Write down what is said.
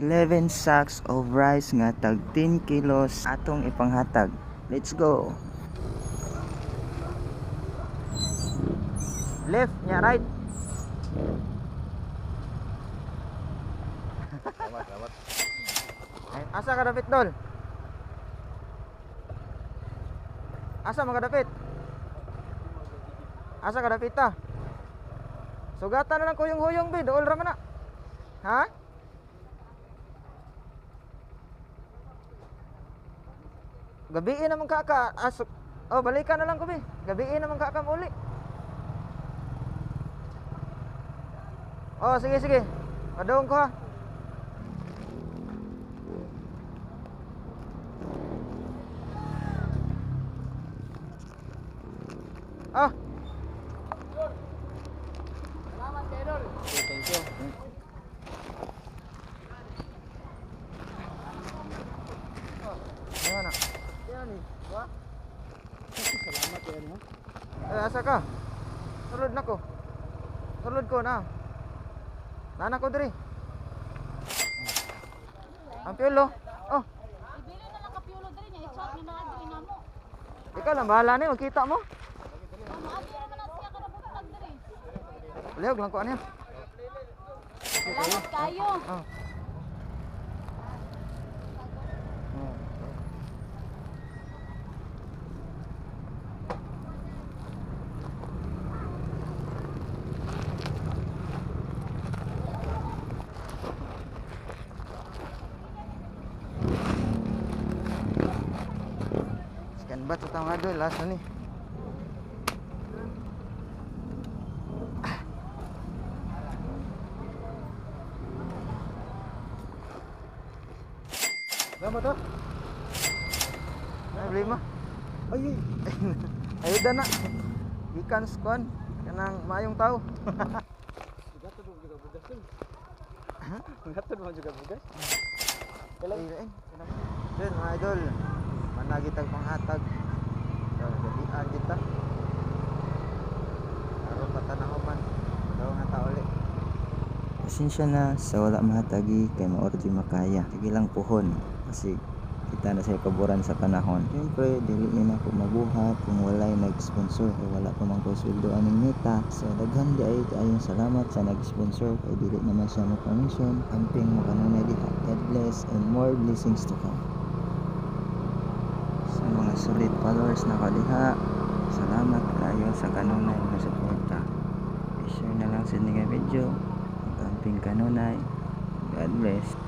11 sacks of rice nga tag 10 kilos atong ipanghatag. Let's go. Left nya right. Salamat. Ay, asa ka dapit dol? Asa mga dapit? Asa ka dapit ta? Sugatan na lang ko yung huyong bi, dool ra man na. Ha? Gabiin naman ka asok. Oh, balikan na lang ko bi. Gabiin naman ka uli. Oh, sige. Padung ko ha. Ah. Salamat, Idol. Okay, thank you. Ano na? Yan eh. Ba? Salamat yan ha. Asa ka? Sulod na ko. Sulod ko na. Nana ko diri. Ang piulo. Oh, Ibili na lang kapiulo diri niya, i-chat ni naa diri namo. ikaw lang bahala ni, makita mo. Maagi naman na siya kada butang diri. Lihog lang ko ano yan. Salamat kayo. Oh. Sekian bat sa tawang adol, last na ni. Salamat ha. Ay, beli mo. Ay, Ayun na. Ikan skon. Kanang mayong tao. gato mo juga bugas yun. Gato mo juga bugas. Ayun. Then, mga idol. Managi tag panghatag. So, gabian kita. Aron patanaw man. Daw nga tao ulit. Pasensya na sa wala mahatagi kay maordi makaya. Sige lang puhon kasi kita na sa kaburan sa panahon. Siyempre, dili na ako mabuhat kung walay nag-sponsor kay wala pa man ko sweldo aning neta. So daghan di ay kaayong salamat sa nag-sponsor kay dili naman siya mo permission. Amping mo kanunay diha. God bless and more blessings to come. Sa mga solid followers na kaliha, salamat kayo sa kanunay nga suporta. I-share na lang sa nga video. Amping kanunay. God bless.